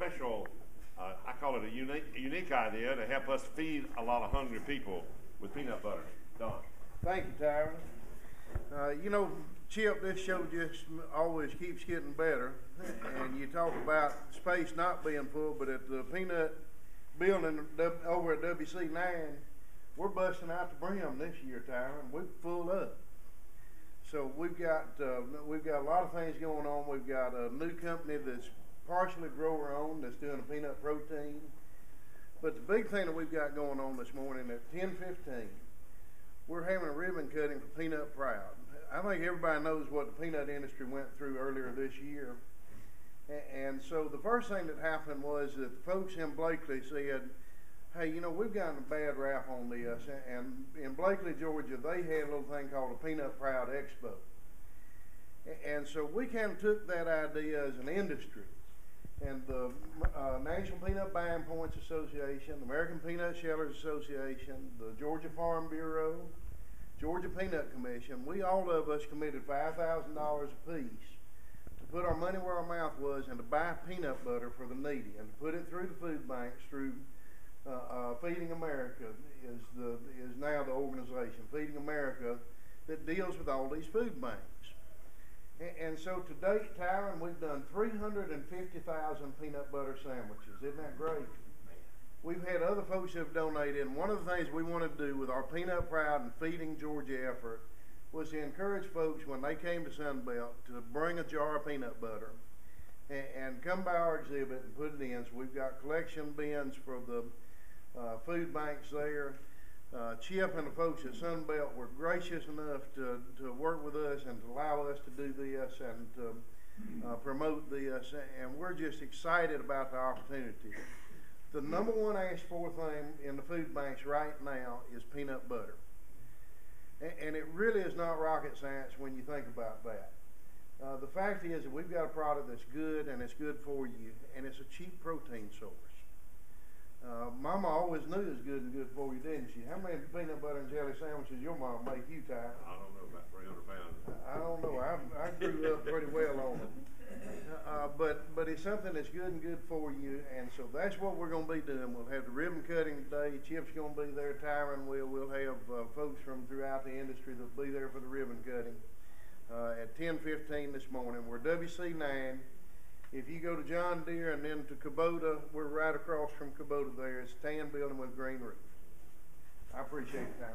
special, I call it a unique idea to help us feed a lot of hungry people with peanut butter. Don. Thank you, Tyron. You know, Chip, this show just always keeps getting better. And you talk about space not being full, but at the peanut building over at WC9, we're busting out the brim this year, Tyron. We're full up. So we've got a lot of things going on. We've got a new company that's partially grower owned that's doing a peanut protein. But the big thing that we've got going on this morning at 10:15, we're having a ribbon cutting for Peanut Proud. I think everybody knows what the peanut industry went through earlier this year. And so the first thing that happened was that the folks in Blakely said, hey, you know, we've gotten a bad rap on this. And in Blakely, Georgia, they had a little thing called a Peanut Proud Expo. And so we kind of took that idea as an industry. And the National Peanut Buying Points Association, the American Peanut Shellers Association, the Georgia Farm Bureau, Georgia Peanut Commission, we all of us committed $5,000 apiece to put our money where our mouth was and to buy peanut butter for the needy and to put it through the food banks through Feeding America is now the organization, Feeding America, that deals with all these food banks. And so to date, Tyron, we've done 350,000 peanut butter sandwiches. Isn't that great? We've had other folks who have donated, and one of the things we wanted to do with our Peanut Proud and Feeding Georgia effort was to encourage folks when they came to Sunbelt to bring a jar of peanut butter and come by our exhibit and put it in. So we've got collection bins for the food banks there. Chip and the folks at Sunbelt were gracious enough to work with us and to allow us to do this and to promote this, and we're just excited about the opportunity. The number one asked for thing in the food banks right now is peanut butter. And it really is not rocket science when you think about that. The fact is that we've got a product that's good and it's good for you, and it's a cheap protein source. Mama always knew it was good and good for you, didn't she? How many peanut butter and jelly sandwiches your mom make you, Ty? I don't know, about 300 pounds. I don't know. I grew up pretty well on it. But it's something that's good and good for you, and so that's what we're going to be doing. We'll have the ribbon cutting today. Chip's going to be there. Tyron will. We'll have folks from throughout the industry that'll be there for the ribbon cutting at 10:15 this morning. We're WC9. If you go to John Deere and then to Kubota, we're right across from Kubota there. It's a tan building with green roof. I appreciate the time.